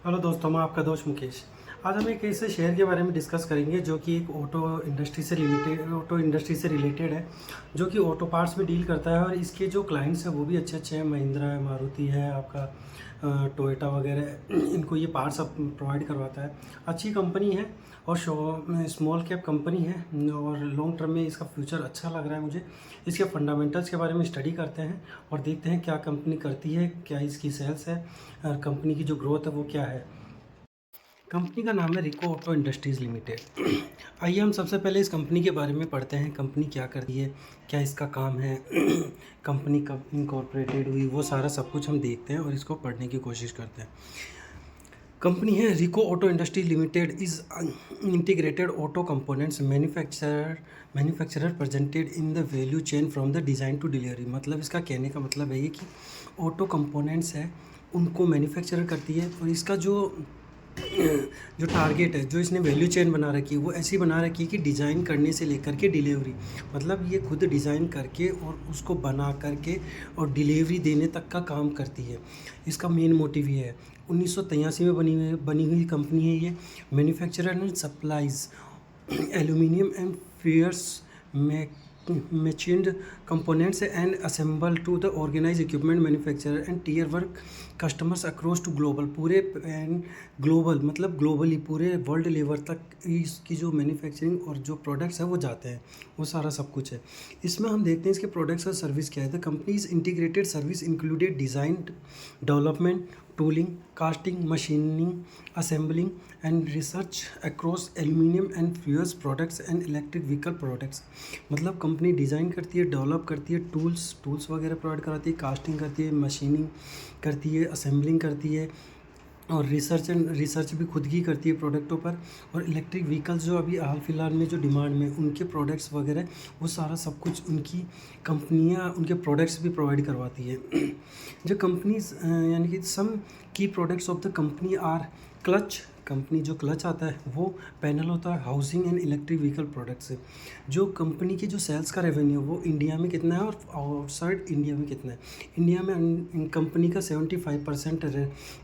Hello दोस्तों, मैं आपका दोस्त मुकेश। आज हम एक ऐसे शेयर के बारे में डिस्कस करेंगे जो कि एक ऑटो इंडस्ट्री से रिलेटेड है, जो कि ऑटो पार्ट्स में डील करता है। और इसके जो क्लाइंट्स हैं वो भी अच्छे अच्छे हैं। महिंद्रा है, मारुति है, आपका टोयोटा वगैरह, इनको ये पार्ट्स अब प्रोवाइड करवाता है। अच्छी कंपनी है और स्मॉल कैप कंपनी है और लॉन्ग टर्म में इसका फ्यूचर अच्छा लग रहा है मुझे। इसके फंडामेंटल्स के बारे में स्टडी करते हैं और देखते हैं क्या कंपनी करती है, क्या इसकी सेल्स है और कंपनी की जो ग्रोथ है वो क्या है। कंपनी का नाम है रिको ऑटो इंडस्ट्रीज़ लिमिटेड। आइए हम सबसे पहले इस कंपनी के बारे में पढ़ते हैं। कंपनी क्या करती है, क्या इसका काम है, कंपनी कब इनकॉर्पोरेटेड हुई, वो सारा सब कुछ हम देखते हैं और इसको पढ़ने की कोशिश करते हैं। कंपनी है Rico auto industry limited is integrated auto components manufacturer presented in the value chain from the design to delivery. मतलब इसका कहने का मतलब है ये कि ऑटो कंपोनेंट्स है उनको मैन्युफैक्चरर करती है और इसका जो टारगेट है, जो इसने वैल्यू चेन बना रखी है वो ऐसी बना रखी है कि डिज़ाइन करने से लेकर के डिलीवरी, मतलब ये खुद डिज़ाइन करके और उसको बना करके और डिलीवरी देने तक का काम करती है। इसका मेन मोटिव ये है। 1983 में बनी हुई कंपनी है ये। Manufacturer and supplies aluminium and ferrous machined components and assemble to the organized equipment manufacturer and tier work customers across to global। पूरे एंड ग्लोबल मतलब ग्लोबली पूरे वर्ल्ड लेवल तक इसकी जो मैन्युफैक्चरिंग और जो प्रोडक्ट्स हैं वो जाते हैं, वो सारा सब कुछ है। इसमें हम देखते हैं इसके प्रोडक्ट्स और सर्विस क्या है। The company is integrated service included design, development, tooling, casting, machining, assembling and research across aluminium and fuels products and electric vehicle products. मतलब कंपनी डिज़ाइन करती है, डेवलप करती है, टूल्स वगैरह प्रोवाइड कराती है, कास्टिंग करती है, मशीनिंग करती है, असेंबलिंग करती है और रिसर्च भी खुद ही करती है प्रोडक्टों पर। और इलेक्ट्रिक व्हीकल्स जो अभी हाल फिलहाल में जो डिमांड में उनके प्रोडक्ट्स वगैरह वो सारा सब कुछ उनकी कंपनियां उनके प्रोडक्ट्स भी प्रोवाइड करवाती है। जो कंपनीज यानी कि some key products of the company are clutch. Company जो क्लच आता है वो पैनल होता है, housing and electric vehicle products है। जो कंपनी की जो सेल्स का रेवेन्यू वो इंडिया में कितना है और आउटसाइड इंडिया में कितना है। इंडिया में कंपनी का 75%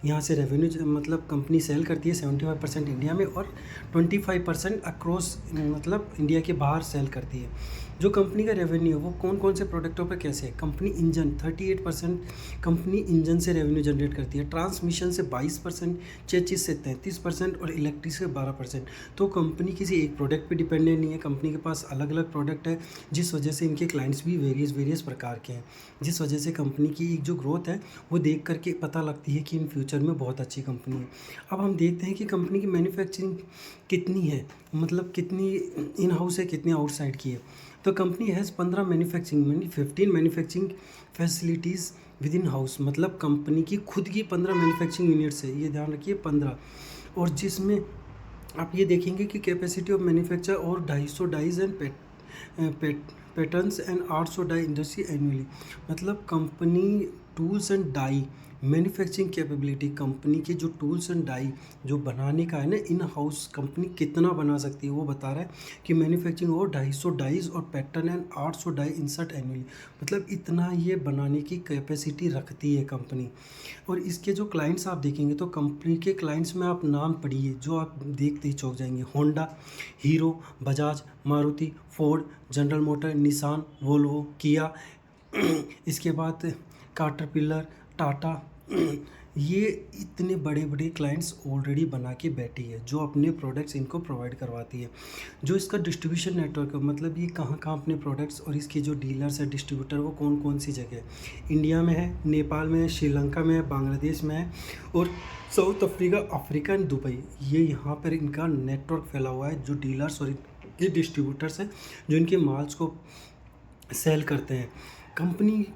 यहाँ से रेवेन्यू मतलब कंपनी सेल करती है, 75% इंडिया में और 25% अक्रॉस मतलब इंडिया के बाहर सेल करती है। जो कंपनी का रेवेन्यू है वो कौन कौन से प्रोडक्टों पर कैसे है। कंपनी इंजन 38% कंपनी इंजन से रेवेन्यू जनरेट करती है, ट्रांसमिशन से 22%, चेचिस से 33% और इलेक्ट्रिक से 12%। तो कंपनी किसी एक प्रोडक्ट पे डिपेंडेंट नहीं है, कंपनी के पास अलग अलग प्रोडक्ट है, जिस वजह से इनके क्लाइंट्स भी वेरियस प्रकार के हैं, जिस वजह से कंपनी की एक जो ग्रोथ है वो देख करके पता लगती है कि इन फ्यूचर में बहुत अच्छी कंपनी है। अब हम देखते हैं कि कंपनी की मैन्युफैक्चरिंग कितनी है, मतलब कितनी इन हाउस है, कितनी आउटसाइड की है। तो company has 15 manufacturing facilities with in house. मतलब कंपनी की खुद की 15 मैन्युफैक्चरिंग यूनिट्स है, ये ध्यान रखिए 15। और जिसमें आप ये देखेंगे कि कैपेसिटी ऑफ मैन्युफैक्चर और 250 dies and patterns and 800 die industry annually. मतलब company tools and die manufacturing capability, company के जो टूल्स एंड डाई जो बनाने का है ना, इन हाउस कंपनी कितना बना सकती है वो बता रहा है कि मैन्युफैक्चरिंग और 250 डाइज और pattern and 800 die insert annually. मतलब इतना ये बनाने की कैपेसिटी रखती है कंपनी। और इसके जो क्लाइंट्स आप देखेंगे तो कंपनी के क्लाइंट्स में आप नाम पढ़िए जो आप देखते ही चौंक जाएंगे। Honda, hero, Bajaj, Maruti, Ford, general motor, Nissan, Volvo, किया, इसके बाद काटरपिलर, टाटा। ये इतने बड़े बड़े क्लाइंट्स ऑलरेडी बना के बैठी है जो अपने प्रोडक्ट्स इनको प्रोवाइड करवाती है। जो इसका डिस्ट्रीब्यूशन नेटवर्क है, मतलब ये कहाँ कहाँ अपने प्रोडक्ट्स और इसके जो डीलर्स है, डिस्ट्रीब्यूटर, वो कौन कौन सी जगह है। इंडिया में है, नेपाल में है, श्रीलंका में है, बांग्लादेश में है और south Africa, Africa and Dubai. ये यहाँ पर इनका नेटवर्क फैला हुआ है, जो डीलर्स और ये डिस्ट्रीब्यूटर्स हैं जो इनके माल्स को सेल करते हैं। कंपनी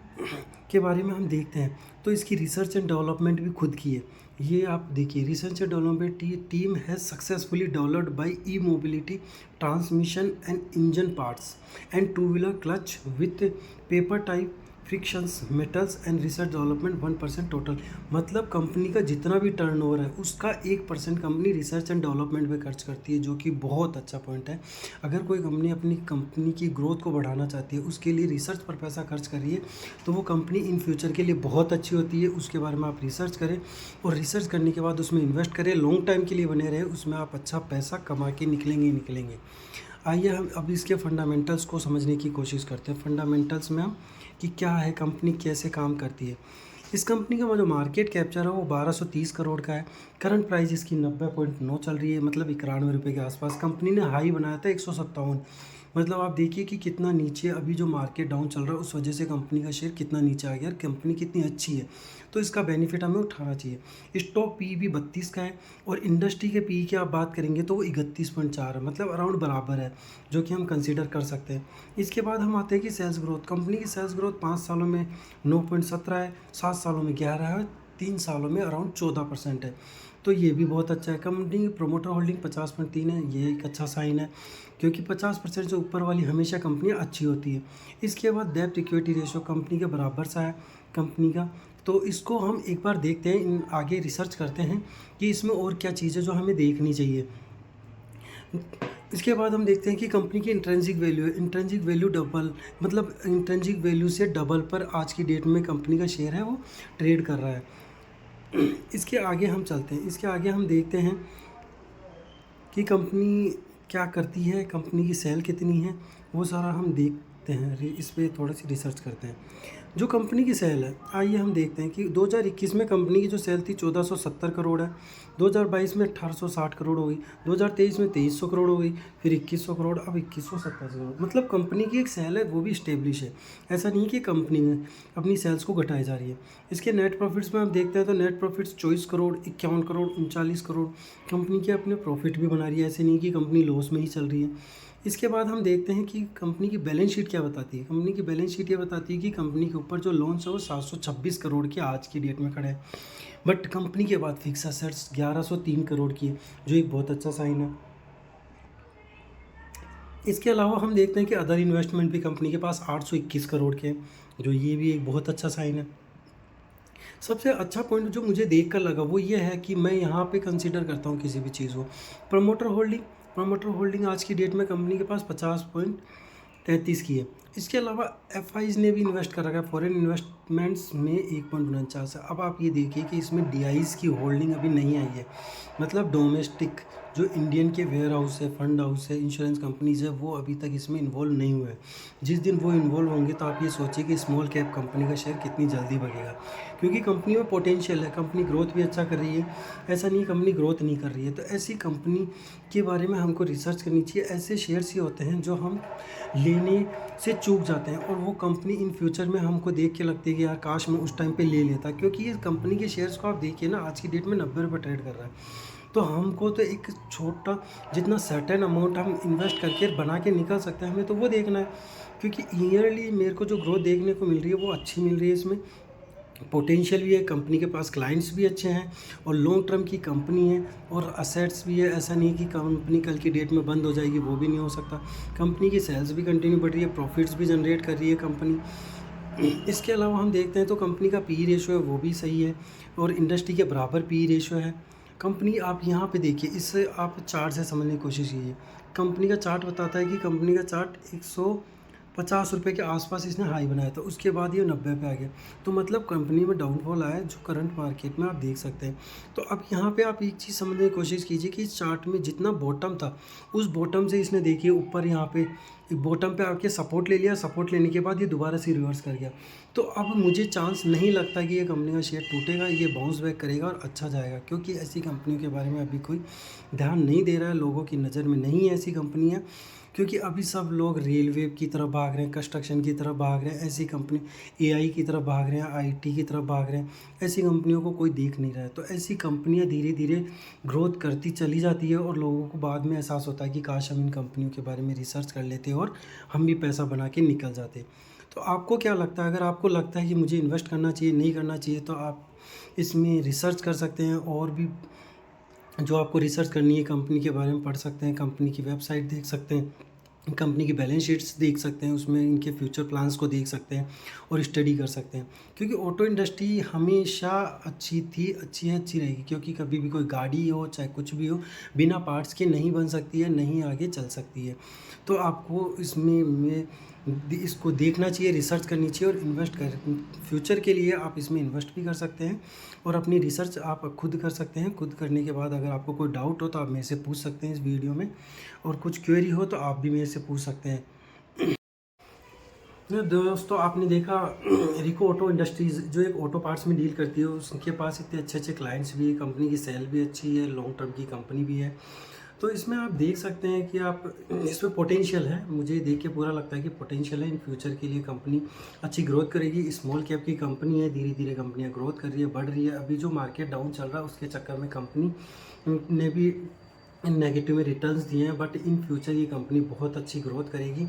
के बारे में हम देखते हैं तो इसकी रिसर्च एंड डेवलपमेंट भी खुद की है। ये आप देखिए, research and development team has successfully developed by E mobility, transmission and engine parts and two wheeler clutch with paper type frictions metals and research development 1% total. मतलब कंपनी का जितना भी टर्नओवर है उसका 1% कंपनी रिसर्च एंड डेवलपमेंट पे खर्च करती है, जो कि बहुत अच्छा पॉइंट है। अगर कोई कंपनी अपनी कंपनी की ग्रोथ को बढ़ाना चाहती है, उसके लिए रिसर्च पर पैसा खर्च कर रही है, तो वो कंपनी इन फ्यूचर के लिए बहुत अच्छी होती है। उसके बारे में आप रिसर्च करें और रिसर्च करने के बाद उसमें इन्वेस्ट करें, लॉन्ग टाइम के लिए बने रहे, उसमें आप अच्छा पैसा कमा के निकलेंगे ही निकलेंगे। आइए हम अब इसके फंडामेंटल्स को समझने की कोशिश करते हैं। फंडामेंटल्स में हम कि क्या है, कंपनी कैसे काम करती है। इस कंपनी का जो मार्केट कैप्चर है वो 1230 करोड़ का है। करंट प्राइस इसकी 90.9 चल रही है, मतलब 91 रुपये के आसपास। कंपनी ने हाई बनाया था 157। मतलब आप देखिए कि कितना नीचे, अभी जो मार्केट डाउन चल रहा है उस वजह से कंपनी का शेयर कितना नीचे आ गया। कंपनी कितनी अच्छी है, तो इसका बेनिफिट हमें उठाना चाहिए। स्टॉक पी भी 32 का है और इंडस्ट्री के पी की आप बात करेंगे तो वो 31.4 है, मतलब अराउंड बराबर है, जो कि हम कंसीडर कर सकते हैं। इसके बाद हम आते हैं कि सेल्स ग्रोथ। कंपनी की सेल्स ग्रोथ 5 सालों में 9.17 है, 7 सालों में 11 है, 3 सालों में अराउंड 14% है, तो ये भी बहुत अच्छा है। कंपनी की प्रोमोटर होल्डिंग 50.3 है, ये एक अच्छा साइन है, क्योंकि 50% से ऊपर वाली हमेशा कंपनियाँ अच्छी होती है। इसके बाद डेब्ट इक्विटी रेशो कंपनी के बराबर सा है कंपनी का, तो इसको हम एक बार देखते हैं, आगे रिसर्च करते हैं कि इसमें और क्या चीज़ है जो हमें देखनी चाहिए। इसके बाद हम देखते हैं कि कंपनी की इंट्रेंसिक वैल्यू है। इंट्रेंसिक वैल्यू डबल, मतलब इंट्रेंसिक वैल्यू से डबल पर आज की डेट में कंपनी का शेयर है वो ट्रेड कर रहा है। इसके आगे हम चलते हैं, इसके आगे हम देखते हैं कि कंपनी क्या करती है, कंपनी की सेल कितनी है, वो सारा हम देखते हैं। इस पर थोड़ा सी रिसर्च करते हैं। जो कंपनी की सेल है, आइए हम देखते हैं कि 2021 में कंपनी की जो सेल थी 1470 करोड़ है, 2022 में 1860 करोड़ हो गई, 2023 में 2300 करोड़ हो गई, फिर 2100 करोड़, अब 2187 करोड़। मतलब कंपनी की एक सेल है वो भी स्टेब्लिश है, ऐसा नहीं कि कंपनी में अपनी सेल्स को घटाई जा रही है। इसके नेट प्रॉफिट्स में आप देखते हैं तो net profits 24 crore, 51 crore, 39 crore. Company के अपने प्रॉफिट भी बना रही है, ऐसे नहीं कि कंपनी लॉस में ही चल रही है। इसके बाद हम देखते हैं कि कंपनी की बैलेंस शीट क्या बताती है। कंपनी की बैलेंस शीट ये बताती है कि कंपनी के ऊपर जो लोन्स है वो 726 करोड़ के आज की डेट में खड़े हैं, बट कंपनी के बाद फिक्स असेट्स 1103 करोड़ की है, जो एक बहुत अच्छा साइन है। इसके अलावा हम देखते हैं कि अदर इन्वेस्टमेंट भी कंपनी के पास 821 करोड़ के हैं, जो ये भी एक बहुत अच्छा साइन है। सबसे अच्छा पॉइंट जो मुझे देख कर लगा वो ये है कि मैं यहाँ पे कंसीडर करता हूँ किसी भी चीज़ को। प्रमोटर होल्डिंग, प्रमोटर होल्डिंग आज की डेट में कंपनी के पास 50.33 की है। इसके अलावा एफआईज ने भी इन्वेस्ट कर रखा है, फॉरेन इन्वेस्टमेंट्स में 1.49 है। अब आप ये देखिए कि इसमें डीआईज की होल्डिंग अभी नहीं आई है, मतलब डोमेस्टिक जो इंडियन के वेयर हाउस है, फंड हाउस है, इंश्योरेंस कंपनीज है, वो अभी तक इसमें इन्वॉल्व नहीं हुए हैं। जिस दिन वो इन्वॉल्व होंगे तो आप ये सोचिए कि स्मॉल कैप कंपनी का शेयर कितनी जल्दी बढ़ेगा, क्योंकि कंपनी में पोटेंशियल है, कंपनी ग्रोथ भी अच्छा कर रही है, ऐसा नहीं कंपनी ग्रोथ नहीं कर रही है। तो ऐसी कंपनी के बारे में हमको रिसर्च करनी चाहिए। ऐसे शेयर्स ही होते हैं जो हम लेने से चूक जाते हैं और वो कंपनी इन फ्यूचर में हमको देख के लगती है कि यार काश मैं उस टाइम पे ले लेता, क्योंकि ये कंपनी के शेयर्स को आप देखिए ना, आज की डेट में 90 रुपये ट्रेड कर रहा है। तो हमको तो एक छोटा जितना सर्टेन अमाउंट हम इन्वेस्ट करके बना के निकल सकते हैं, हमें तो वो देखना है, क्योंकि ईयरली मेरे को जो ग्रोथ देखने को मिल रही है वो अच्छी मिल रही है। इसमें पोटेंशियल भी है, कंपनी के पास क्लाइंट्स भी अच्छे हैं और लॉन्ग टर्म की कंपनी है और असेट्स भी है। ऐसा नहीं कि कंपनी कल की डेट में बंद हो जाएगी, वो भी नहीं हो सकता। कंपनी की सेल्स भी कंटिन्यू बढ़ रही है, प्रॉफिट्स भी जनरेट कर रही है कंपनी। इसके अलावा हम देखते हैं तो कंपनी का पी रेशो है वो भी सही है और इंडस्ट्री के बराबर पी रेशो है कंपनी। आप यहाँ पे देखिए, इससे आप चार्ट से समझने की कोशिश कीजिए। कंपनी का चार्ट बताता है कि कंपनी का चार्ट 150 रुपये के आसपास इसने हाई बनाया था, उसके बाद ये 90 पे आ गया, तो मतलब कंपनी में डाउनफॉल आया है, जो करंट मार्केट में आप देख सकते हैं। तो अब यहाँ पे आप एक चीज़ समझने की कोशिश कीजिए कि इस चार्ट में जितना बॉटम था, उस बॉटम से इसने देखिए ऊपर यहाँ पे बॉटम पे आके सपोर्ट ले लिया, सपोर्ट लेने के बाद ये दोबारा से रिवर्स कर गया। तो अब मुझे चांस नहीं लगता कि ये कंपनी का शेयर टूटेगा, ये बाउंस बैक करेगा और अच्छा जाएगा, क्योंकि ऐसी कंपनियों के बारे में अभी कोई ध्यान नहीं दे रहा है, लोगों की नज़र में नहीं है ऐसी कंपनियाँ, क्योंकि अभी सब लोग रेलवे की तरफ भाग रहे हैं, कंस्ट्रक्शन की तरफ भाग रहे हैं, ऐसी कंपनी एआई की तरफ भाग रहे हैं, आईटी की तरफ भाग रहे हैं, ऐसी कंपनियों को कोई देख नहीं रहा है। तो ऐसी कंपनियां धीरे धीरे ग्रोथ करती चली जाती है और लोगों को बाद में एहसास होता है कि काश हम इन कंपनियों के बारे में रिसर्च कर लेते और हम भी पैसा बना के निकल जाते। तो आपको क्या लगता है? अगर आपको लगता है कि मुझे इन्वेस्ट करना चाहिए, नहीं करना चाहिए, तो आप इसमें रिसर्च कर सकते हैं और भी जो आपको रिसर्च करनी है कंपनी के बारे में पढ़ सकते हैं, कंपनी की वेबसाइट देख सकते हैं। कंपनी की बैलेंस शीट्स देख सकते हैं, उसमें इनके फ्यूचर प्लान्स को देख सकते हैं और स्टडी कर सकते हैं। क्योंकि ऑटो इंडस्ट्री हमेशा अच्छी थी, अच्छी है, अच्छी रहेगी, क्योंकि कभी भी कोई गाड़ी हो चाहे कुछ भी हो, बिना पार्ट्स के नहीं बन सकती है, नहीं आगे चल सकती है। तो आपको इसको देखना चाहिए, रिसर्च करनी चाहिए और इन्वेस्ट कर फ्यूचर के लिए आप इसमें इन्वेस्ट भी कर सकते हैं और अपनी रिसर्च आप खुद कर सकते हैं। खुद करने के बाद अगर आपको कोई डाउट हो तो आप मेरे से पूछ सकते हैं इस वीडियो में, और कुछ क्वेरी हो तो आप भी मेरे से पूछ सकते हैं। तो दोस्तों, आपने देखा रिको ऑटो इंडस्ट्रीज़ जो एक ऑटो पार्ट्स में डील करती है, उसके पास इतने अच्छे अच्छे क्लाइंट्स भी है, कंपनी की सेल भी अच्छी है, लॉन्ग टर्म की कंपनी भी है। तो इसमें आप देख सकते हैं कि आप इसमें पोटेंशियल है, मुझे देख के पूरा लगता है कि पोटेंशियल है। इन फ्यूचर के लिए कंपनी अच्छी ग्रोथ करेगी। स्मॉल कैप की कंपनी है, धीरे धीरे कंपनियां ग्रोथ कर रही है, बढ़ रही है। अभी जो मार्केट डाउन चल रहा है उसके चक्कर में कंपनी ने भी नेगेटिव में रिटर्न्स दिए हैं, बट इन फ्यूचर ये कंपनी बहुत अच्छी ग्रोथ करेगी।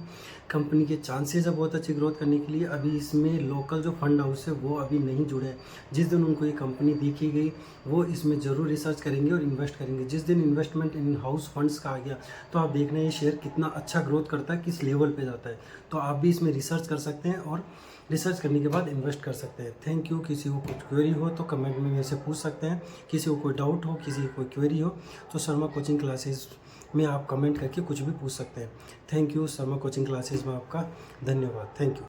कंपनी के चांसेस है बहुत अच्छी ग्रोथ करने के लिए। अभी इसमें लोकल जो फंड हाउस है वो अभी नहीं जुड़े हैं। जिस दिन उनको ये कंपनी देखी गई वो इसमें ज़रूर रिसर्च करेंगे और इन्वेस्ट करेंगे। जिस दिन इन्वेस्टमेंट इन हाउस फंड्स का आ गया तो आप देखना ये शेयर कितना अच्छा ग्रोथ करता है, किस लेवल पे जाता है। तो आप भी इसमें रिसर्च कर सकते हैं और रिसर्च करने के बाद इन्वेस्ट कर सकते हैं। Thank you. किसी को कुछ क्वेरी हो तो कमेंट में मेरे से पूछ सकते हैं। किसी को कोई डाउट हो, किसी को कोई क्वेरी हो तो शर्मा कोचिंग क्लासेस में आप कमेंट करके कुछ भी पूछ सकते हैं। Thank you. Sharma coaching classes में आपका धन्यवाद। Thank you.